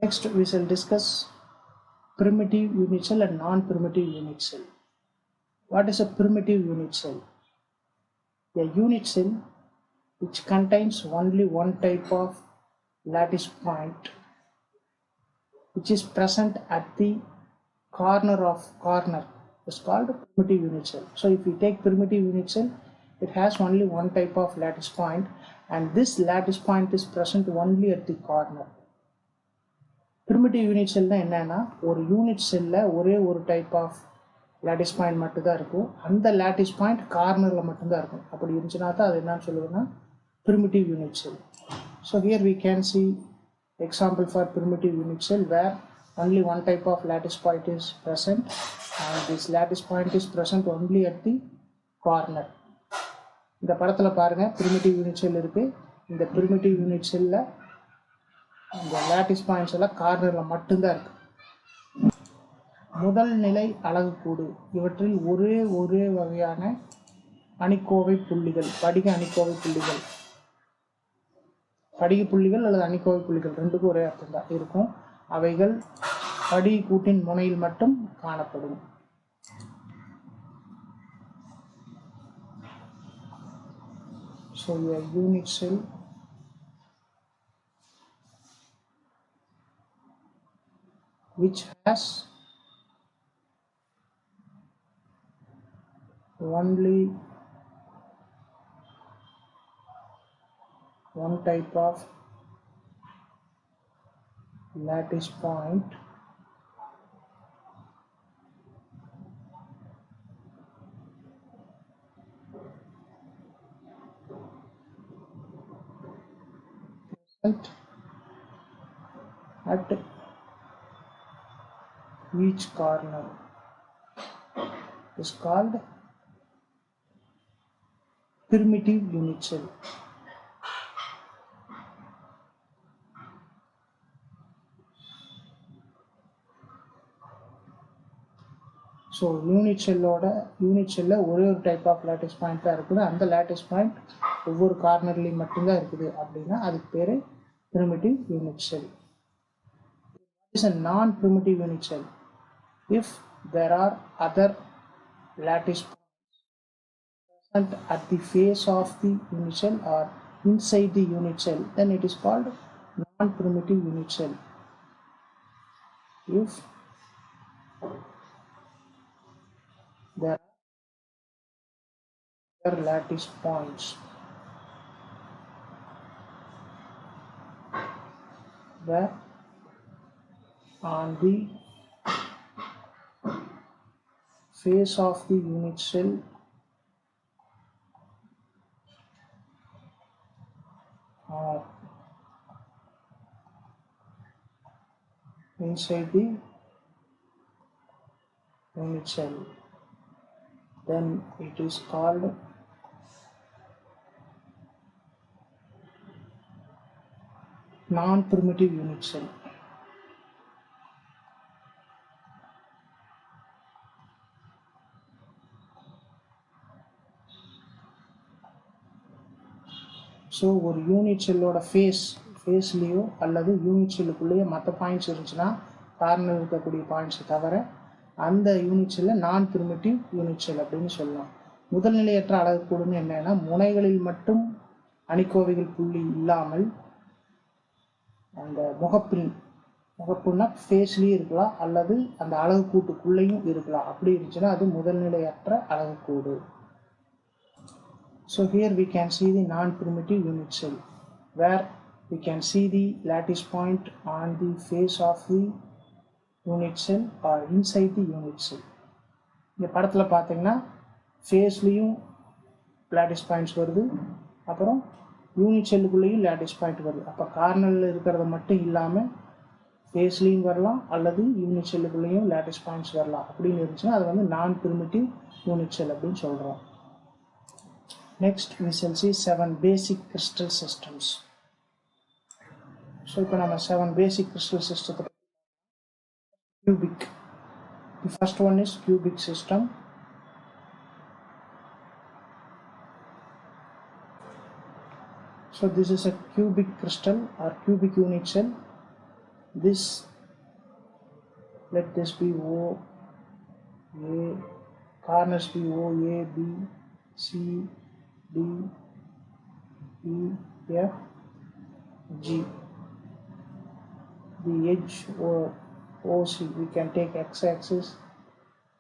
Next, we shall discuss primitive unit cell and non-primitive unit cell. What is a primitive unit cell? A unit cell which contains only one type of lattice point which is present at the corner is called primitive unit cell. So if we take primitive unit cell, it has only one type of lattice point, and this lattice point is present only at the corner. Primitive unit cell என்னன்னா ஒரு unit செல்ல ஒரே ஒரு type of lattice point மட்டும்தான் இருக்கும். அந்த lattice point கார்னரில் மட்டும்தான் இருக்கும். அப்படி இருந்துச்சுன்னா தான் அது என்னன்னு சொல்லுவோம்னா primitive unit cell. So here we can see example for primitive unit cell where only one type of lattice point is present, and this lattice point is present only at the corner. இந்த படத்தில் பாருங்க primitive unit cell இருக்கு. இந்த primitive unit cell இந்த lattice points எல்லாம் கார்னரில் மட்டும்தான் இருக்கு. முதல் நிலை அலகுக்கூடு இவற்றில் ஒரே வகையான அணிக்கோவை புள்ளிகள், படிக அணிக்கோவை புள்ளிகள், படிக புள்ளிகள் அல்லது அணிக்கோவை புள்ளிகள் ரெண்டுக்கும் ஒரே அர்த்தம் தான் இருக்கும். அவைகள் படிக கூட்டின் முனையில் மட்டும் காணப்படும். So a unit cell which has only one type of lattice point present at each corner is called primitive unit cell. So unit செல்லில் ஒரே ஒரு டைப் ஆஃப் லேட்டிஸ் பாயிண்ட் தான் இருக்குது. அந்த லேட்டிஸ் பாயிண்ட் ஒவ்வொரு கார்னர்லேயும் மட்டும்தான் இருக்குது அப்படின்னா அதுக்கு பேர் primitive unit cell. It is a non-primitive unit cell. If there are other lattice points present at the face of the unit cell or inside the unit cell, then it is called non-primitive unit cell. If there are lattice points where on the face of the unit cell or inside the unit cell, then it is called non-primitive unit cell. So ஒரு unit செல்லோட ஃபேஸ்லேயோ அல்லது unit செல்லுக்குள்ளேயோ மற்ற points இருந்துச்சுன்னா corner இருக்கக்கூடிய பாயிண்ட்ஸை தவிர அந்த unit செல்லை நான் பிரிமிட்டிவ் யூனிட் செல் அப்படின்னு சொல்லலாம். முதல்நிலையற்ற அலகுக்கூடுன்னு என்னன்னா முனைகளில் மட்டும் அணிக்கோவைகள் புள்ளி இல்லாமல் அந்த முகப்புன்னா ஃபேஸ்லேயும் இருக்கலாம் அல்லது அந்த அலகுக்கூட்டுக்குள்ளேயும் இருக்கலாம். அப்படி இருந்துச்சுன்னா அது முதல்நிலையற்ற அலகுக்கூடு. So here we can see the non-primitive unit cell where we can see the lattice point on the face of the unit cell or inside the unit cell. இந்த படத்தில் பார்த்தீங்கன்னா ஃபேஸ்லேயும் lattice points வருது, அப்புறம் யூனிட் செல்லுக்குள்ளேயும் lattice point வருது. அப்போ கார்னரில் இருக்கிறத மட்டும் இல்லாமல் ஃபேஸ்லேயும் வரலாம் அல்லது யூனிட் செல்லுக்குள்ளேயும் lattice points வரலாம். அப்படின்னு இருந்துச்சுன்னா அது வந்து non-primitive unit cell அப்படின்னு சொல்கிறோம். Next we shall see 7 basic crystal systems. So இப்போ நம்ம 7 basic crystal system. Cubic. The first one is cubic system. So this is a cubic crystal or cubic unit cell this, let this be O A, corners be O A B C D E F G. The edge or OC, we can take x-axis,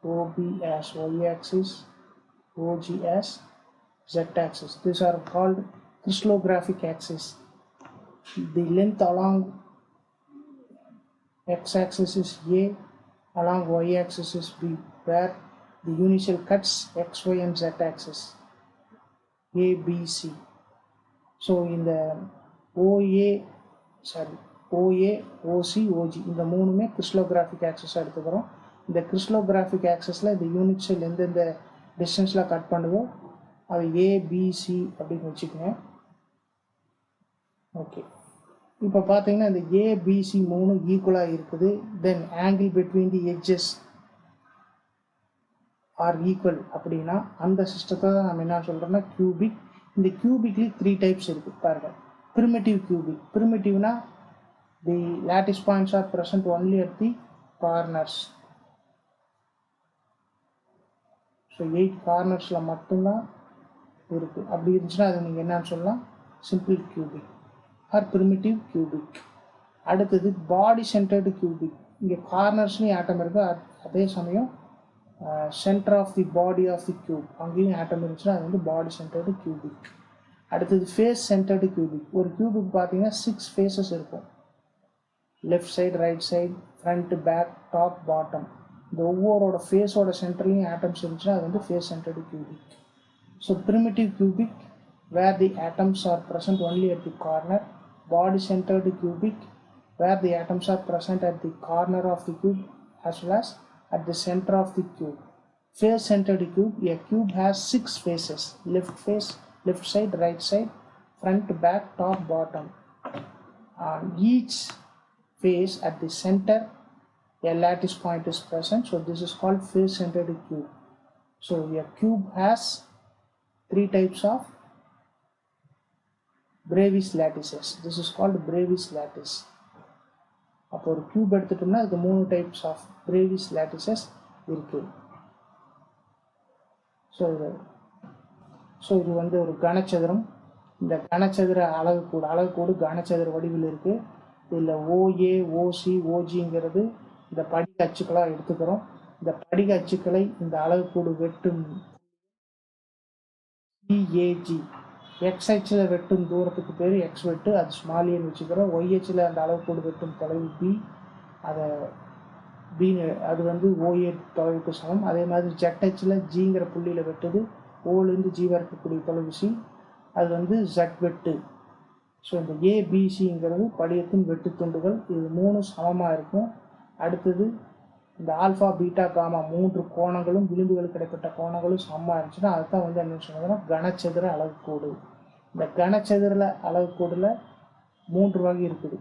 OB as y-axis, OG as z-axis. These are called crystallographic axis. The length along x-axis is A, along y-axis is B, where the unit cell cuts x, y and z-axis, A, B, C. So in the OA, OC, OG இந்த மூணுமே crystallographic access எடுத்துக்கிறோம். இந்த crystallographic ஆக்சஸில் இந்த unit cell எந்தெந்த டிஸ்டன்ஸில் cut பண்ணுதோ அது ABC அப்படின்னு வச்சுக்கோங்க. ஓகே, இப்போ பார்த்தீங்கன்னா இந்த ஏபிசி மூணு ஈக்குவலாக இருக்குது. Then angle between the edges are equal அப்படின்னா அந்த சிஸ்டத்தை தான் நம்ம என்ன சொல்கிறோம்னா கியூபிக். இந்த கியூபிக்லேயும் 3 டைப்ஸ் இருக்குது பாருங்கள். primitive cubic. Primitive-na the lattice points are present only at the corners. So 8 cornersல மட்டும்தான் இருக்கு. அப்படி இருந்துச்சுன்னா அது நீங்கள் என்னன்னு சொல்லலாம் simple cubic or primitive cubic. அடுத்தது body centered cubic. இங்கே கார்னர்ஸ்லையும் ஆட்டம் இருக்கு, அதே சமயம் centre of the body of the cube அங்கேயும் ஆட்டம் இருந்துச்சுன்னா அது வந்து பாடி சென்டர்டு கியூபிக். அடுத்தது ஃபேஸ் சென்டர்டு கியூபிக். ஒரு கியூபிக் பார்த்தீங்கன்னா 6 ஃபேஸஸ் இருக்கும். Left side, right side, front, back, top, bottom. இந்த ஒவ்வொருவோட ஃபேஸோட சென்டர்லையும் ஆட்டம்ஸ் இருந்துச்சுன்னா அது வந்து face centred cubic. So primitive cubic where the atoms are present only at the corner. Body centred cubic where the atoms are present at the corner of the cube as well as at the center of the cube. Face centered cube, a cube has 6 faces: left face, left side, right side, front, back, top, bottom. On each face at the center a lattice point is present, so this is called face centered cube. So a cube has 3 types of Bravais lattices. This is called Bravais lattice. அப்போ ஒரு cube எடுத்துட்டோம்னா அதுக்கு 3 types of Bravais lattices இருக்குது. So இது வந்து ஒரு கனச்சதுரம். இந்த கனச்சதுர அளவுக்கூடு கனச்சதுர வடிவில் இருக்குது. இதில் OA, OC, OGங்கிறது இந்த படிக அச்சுக்களாக எடுத்துக்கிறோம். இந்த படிக அச்சுக்களை இந்த அளவுக்கூடு வெட்டும் CAG. எக்ஸ் அச்சில் வெட்டும் தூரத்துக்கு பேர் எக்ஸ் வெட்டு, அது ஸ்மால் ஏன்னு வச்சுக்கிறோம். ஒய் அச்சில் அந்த அளவுக்கூடு வெட்டும் தொலைவு பி, அதை பி, அது வந்து OA தொலைவுக்கு சமம். அதே மாதிரி ஜெட் அச்சில் ஜிங்கிற புள்ளியில் வெட்டுது, ஓலேருந்து ஜி வரைக்கக்கூடிய தொலைவு சி, அது வந்து ஜெட் வெட்டு. ஸோ இந்த ஏபிசிங்கிறது படியத்தின் வெட்டு துண்டுகள். இது 3 சமமாக இருக்கும். அடுத்தது இந்த ஆல்ஃபா, பீட்டா, காமா 3 கோணங்களும் விளிம்புகளுக்கு இடைப்பட்ட கோணங்களும் சமமாக இருந்துச்சுன்னா அதுதான் வந்து என்ன சொன்னதுன்னா கனச்சதுர அளவுக்கோடு. இந்த கனச்சதுர அளவுக்கோடில் 3 வகை இருக்குது.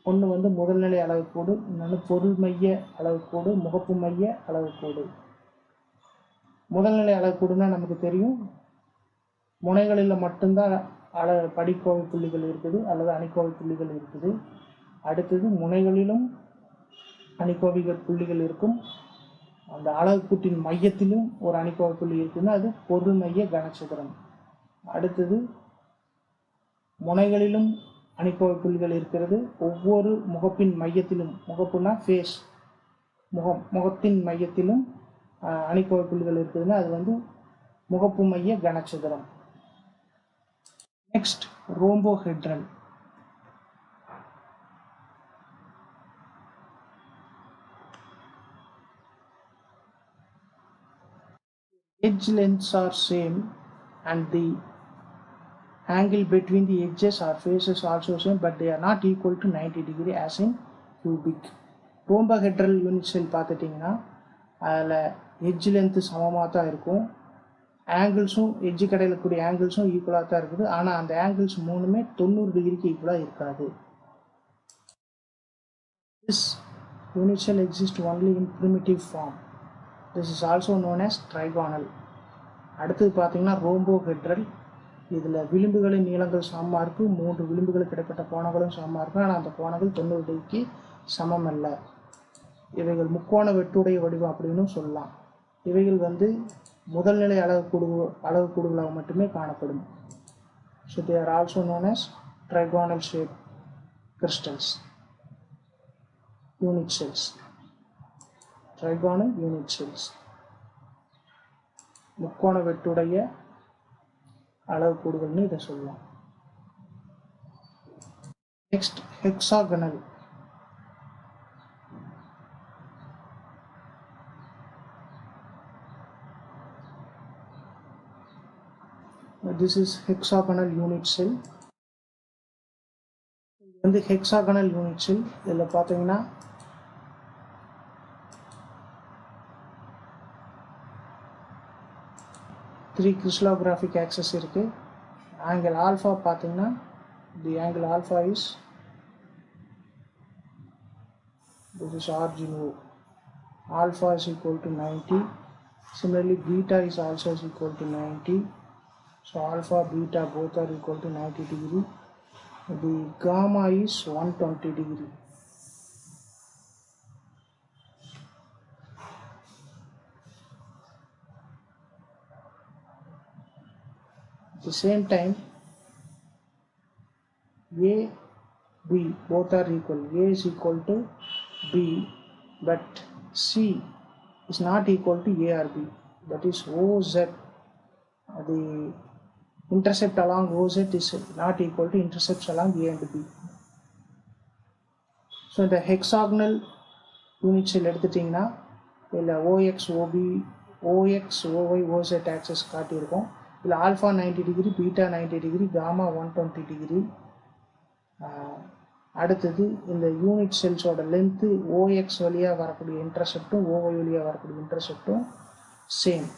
ஒன்று வந்து முதல்நிலை அளவுக்கோடு, இன்னொன்று பொருள் மைய அளவுக்கோடு, முகப்பு மைய அளவுக்கோடு. முதல்நிலை அளவுக்கோடுனா நமக்கு தெரியும், முனைகளில் மட்டும்தான் படிக்கோவை புள்ளிகள் இருக்குது அல்லது அணிக்கோவை புள்ளிகள் இருக்குது. அடுத்தது முனைகளிலும் அணிக்கோவைகள் புள்ளிகள் இருக்கும். அந்த அளவுக்கூட்டின் மையத்திலும் ஒரு அணிக்கோவை புள்ளி இருக்குதுன்னா அது பொருள் மைய கனச்சதுரம். அடுத்தது முனைகளிலும் அணிக்கோவை புள்ளிகள் இருக்கிறது. ஒவ்வொரு முகப்பின் மையத்திலும், முகப்புனா ஃபேஸ், முகத்தின் மையத்திலும் அணிக்கோவை புள்ளிகள் இருக்குதுன்னா அது வந்து முகப்பு மைய கனச்சதுரம். Next rhombohedral. Edge lengths are same and the angle between the edges or faces also same, but they are not equal to 90 degree as in cubic. Rhombohedral unit cell பார்த்துட்டிங்கன்னா அதில் எட்ஜ் லென்த்து சமமாக தான் இருக்கும். ஆங்கிள்ஸும் edge கடையில் கூடிய ஆங்கிள்ஸும் ஈக்குவலாக தான் இருக்குது. ஆனால் அந்த ஆங்கிள்ஸ் 3மே 90 டிகிரிக்கு ஈக்குவலாக இருக்காது. This unit cell exists only in primitive form. This is also known as trigonal. அடுத்தது பார்த்தீங்கன்னா ரோம்போஹெட்ரல். இதில் விளிம்புகளின் நீளங்கள் சமமாக இருக்குது. 3 விளிம்புகளுக்கு இடைப்பட்ட கோணங்களும் சமமாக இருக்குது. ஆனால் அந்த கோணங்கள் 90 டிகிரிக்கு சமம் அல்ல. இவைகள் முக்கோண வெட்டுடைய வடிவம் அப்படின்னு சொல்லலாம். இவைகள் வந்து முதல்நிலை அளவுக்கூடுகளாக மட்டுமே காணப்படும். So they are also known as trigonal shaped crystals, unit cells, trigonal unit cells, முக்கோண வெட்டுடைய அளவுக்கூடுகள்னு இதை சொல்லலாம். Next hexagonal. This is hexagonal unit cell. இது வந்து hexagonal unit cell. இதில் பார்த்தீங்கன்னா த்ரீ கிறிஸ்டலோகிராஃபிக் ஆக்சஸ் இருக்குது. ஆங்கிள் ஆல்ஃபா பார்த்தீங்கன்னா தி angle alpha is this is origin O. Alpha is equal to 90. Similarly beta is also is equal to 90. So alpha beta both are equal to 90 degree. The gamma is 120 degree. At the same time A, B both are equal. A is equal to B, but C is not equal to A or B. That is OZ. The intercept along OZ is not equal to intercepts along A and B. So இந்த hexagonal unit cell எடுத்துட்டிங்கன்னா இதில் OX, OB, OX, OY, OZ axes காட்டியிருக்கோம். இதில் alpha 90 degree, beta 90 degree, gamma 120 degree. அடுத்தது இந்த unit செல்ஸோட length OX வழியாக வரக்கூடிய இன்டர்செப்டும் OY வழியாக வரக்கூடிய இன்டர்செப்டும் சேம்.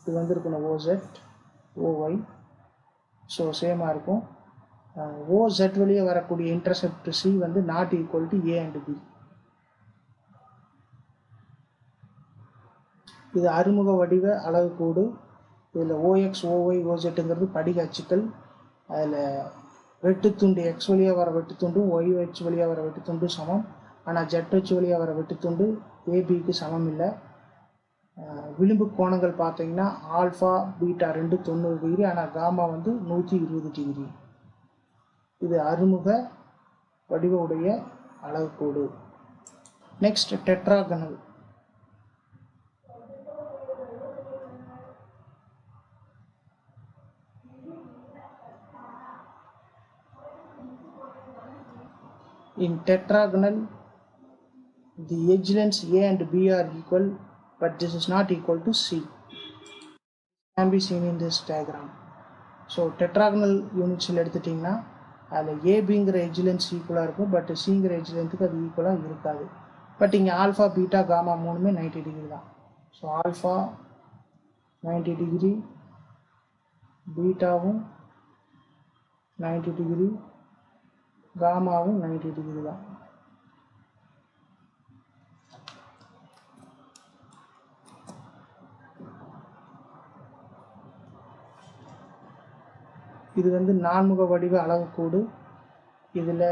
இது வந்து இருக்கணும் OZ, OY. ஸோ சேமாக இருக்கும். OZ வழியாக வரக்கூடிய இன்டர்செப்ட் C வந்து not equal to A and B. இது அறுமுக வடிவ அளவுக்கூடு. இதில் OX, OY, OZங்கிறது படிக அச்சுக்கள். அதில் வெட்டுத்துண்டு எக்ஸ் வழியாக வர வெட்டுத்துண்டும் ஒய் வச்சு வழியாக வர வெட்டுத்துண்டும் சமம். ஆனால் ஜெட் வச்சு வழியாக வர வெட்டுத்துண்டு ஏபிக்கு சமம் இல்லை. விளிம்பு கோணங்கள் பார்த்தீங்கன்னா ஆல்ஃபா பீட்டா 2 90 டிகிரி, ஆனால் காமா வந்து 120 டிகிரி. இது அறுமுக வடிவ உடைய அளவுக்கூடு. Next tetragonal. In tetragonal, the edge lengths A and B are equal, but this is not equal to C. Can be seen in this diagram. So tetragonal unit cell எடுத்துட்டிங்கன்னா அதில் ஏபிங்கிற edge lengths ஈக்குவலாக இருக்கும், but சிங்கிற edge lengthக்கு அது ஈக்குவலாக இருக்காது. But இங்கே alpha beta gamma மூணுமே 90 degree தான். ஸோ ஆல்ஃபா 90 டிகிரி, பீட்டாவும் 90 டிகிரி, காமாவும் 90 டிகிரி தான். இது வந்து நான்முக வடிவ அளவுக்கூடு. இதில்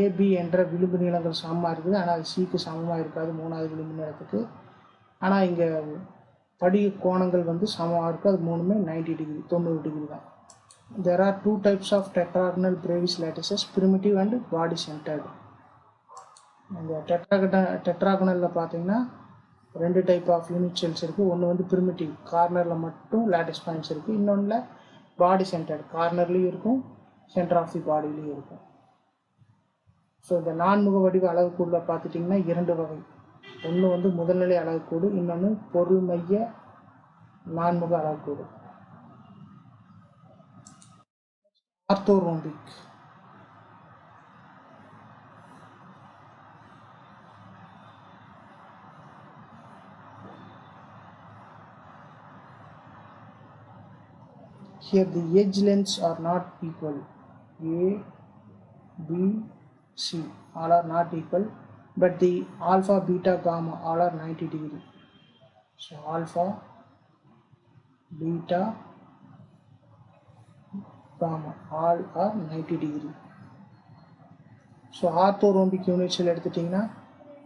ஏபி என்ற விளிம்பு நீளங்கள் சமமாக இருக்குது, ஆனால் அது சிக்கு சமமாக இருக்காது மூணாவது விளிம்பு நீளத்துக்கு. ஆனால் இங்கே படிக கோணங்கள் வந்து சமமாக இருக்குது, அது மூணுமே 90 டிகிரி 90 டிகிரி தான். There are two types of tetragonal Bravais lattices, primitive and body centered. இந்த டெட்ராகனலில் பார்த்தீங்கன்னா ரெண்டு டைப் ஆஃப் யூனிட் செல்ஸ் இருக்குது. ஒன்று வந்து பிரிமிட்டிவ், கார்னரில் மட்டும் லேட்டிஸ் பாயிண்ட்ஸ் இருக்குது. இன்னொன்றில் பாடி சென்டர்டு, கார்னர்லேயும் இருக்கும், சென்டர் ஆஃப் தி பாடியிலையும் இருக்கும். ஸோ இந்த நான்முக வடிவ அளவுக்கூடில் பார்த்துட்டிங்கன்னா இரண்டு வகை. ஒன்று வந்து முதல்நிலை அளவுக்கூடு, இன்னொன்று பொருள் மைய நான்முக அளவுக்கூடு. Orthorhombic. Here the edge lengths are not equal. A, B, C all are not equal, but the alpha, beta, gamma all are 90 degree. So alpha, beta, gamma all are 90 degree. So orthorhombic unit cell எடுத்துட்டிங்கன்னா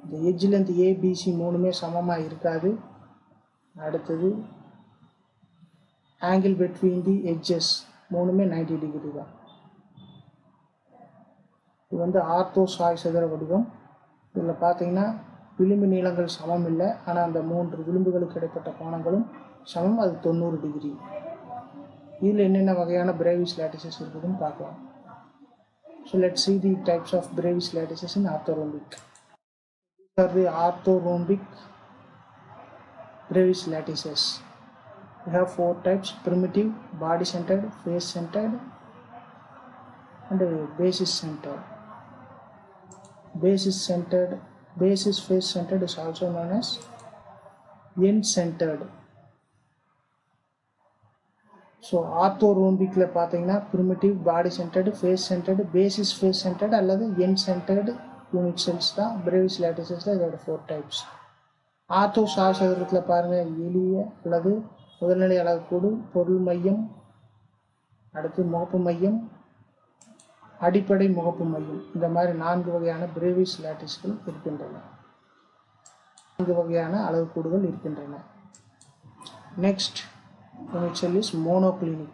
இந்த edge length ABC மூணுமே சமமாக இருக்காது. அடுத்தது angle between the edges மூணுமே 90 degree தான். இது வந்து ஆர்த்தோ சாய் சதுர வடிவம். இதில் பார்த்தீங்கன்னா விளிம்பு நீளங்கள் சமம் இல்லை, ஆனால் அந்த 3 விளிம்புகளுக்கு இடைப்பட்ட கோணங்களும் சமம். அது 90 டிகிரி. இதில் என்னென்ன வகையான பிரேவிஸ் லேட்டிசஸ் இருக்குதுன்னு பார்க்கலாம். So let's see the types of Bravais lattices in orthorhombic. These are the orthorhombic Bravais lattices. We have 4 types: primitive, body centered, face centered, and basis centered. Basis face centered is also known as end centered. So ஆர்த்தோரோம்பிக்கில் பார்த்தீங்கன்னா primitive, body centred, face centred, basis face centred அல்லது end centred unit cells தான் Bravais லேட்டிசஸில் இதோட 4 types. Ortho Sai சதுரத்தில் பாருங்கள், எளிய அல்லது முதல்நிலை அளவுக்கூடு, பொருள் மையம், அடுத்து முகப்பு மையம், அடிப்படை முகப்பு மையம், இந்த மாதிரி 4 வகையான பிரேவிஸ் லேட்டிஸ்கள் இருக்கின்றன. 4 வகையான அளவுக்கூடுகள் இருக்கின்றன. Next unit cell is monoclinic.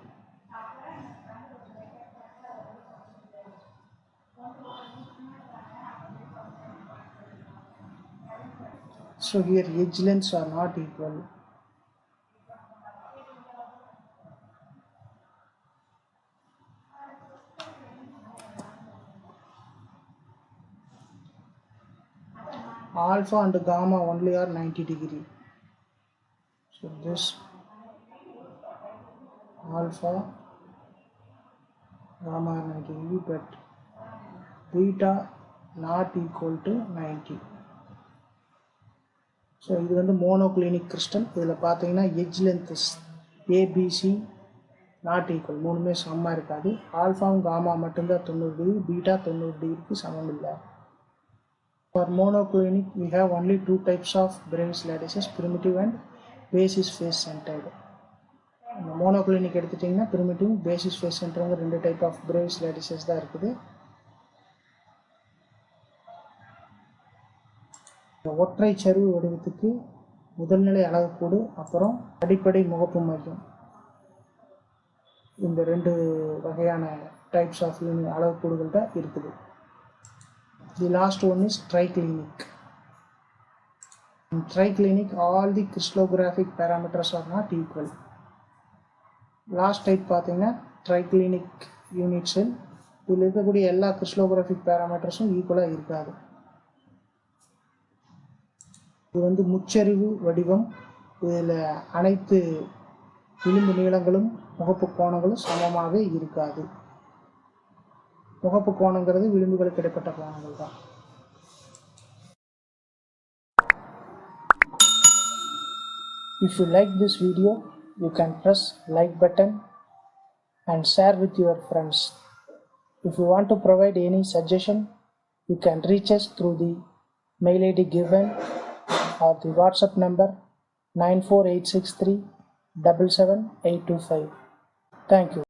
So here edge lengths are not equal. Alpha and gamma only are 90 degree. So this alpha, gamma are 90 degree, but beta not equal to 90. So இது வந்து monoclinic crystal. இதில் பார்த்தீங்கன்னா edge lengths ABC not equal, மூணுமே சமமாக இருக்காது. ஆல்ஃபாவும் gamma மட்டும்தான் 90 degree, beta 90 டிகிரிக்கு சமம் இல்லை. For monoclinic we have only 2 types of Bravais lattices, primitive and basis face centered. Monoclinic எடுத்துட்டிங்கன்னா ப்ரிமிட்டிவ், பேசிஸ் ஃபேஸ் சென்டருங்க 2 டைப் ஆஃப் பிரேவிஸ் லேட்டிசஸ் தான் இருக்குது. ஒற்றை சருவு வடிவத்துக்கு முதல்நிலை அளவுக்கூடு, அப்புறம் அடிப்படை முகப்பு மையம், இந்த 2 வகையான டைப்ஸ் ஆஃப் அளவுக்கூடுகள் தான் இருக்குது. The last one is triclinic. In triclinic all the crystallographic parameters are not equal. Last type பார்த்தீங்கன்னா ட்ரைக்ளினிக் யூனிட் செல். இதில் இருக்கக்கூடிய எல்லா கிறிஸ்டலோகிராஃபிக் பேராமீட்டர்ஸும் ஈக்குவலாக இருக்காது. இது வந்து முச்சரிவு வடிவம். இதில் அனைத்து விளிம்பு நீளங்களும் முகப்பு கோணங்களும் சமமாக இருக்காது. முகப்பு கோணங்கிறது விளிம்புகளுக்கு இடைப்பட்ட கோணங்கள் தான். If you like this video, you can press like button and share with your friends. If you want to provide any suggestion, you can reach us through the mail ID given or the WhatsApp number 94863 77825. Thank you.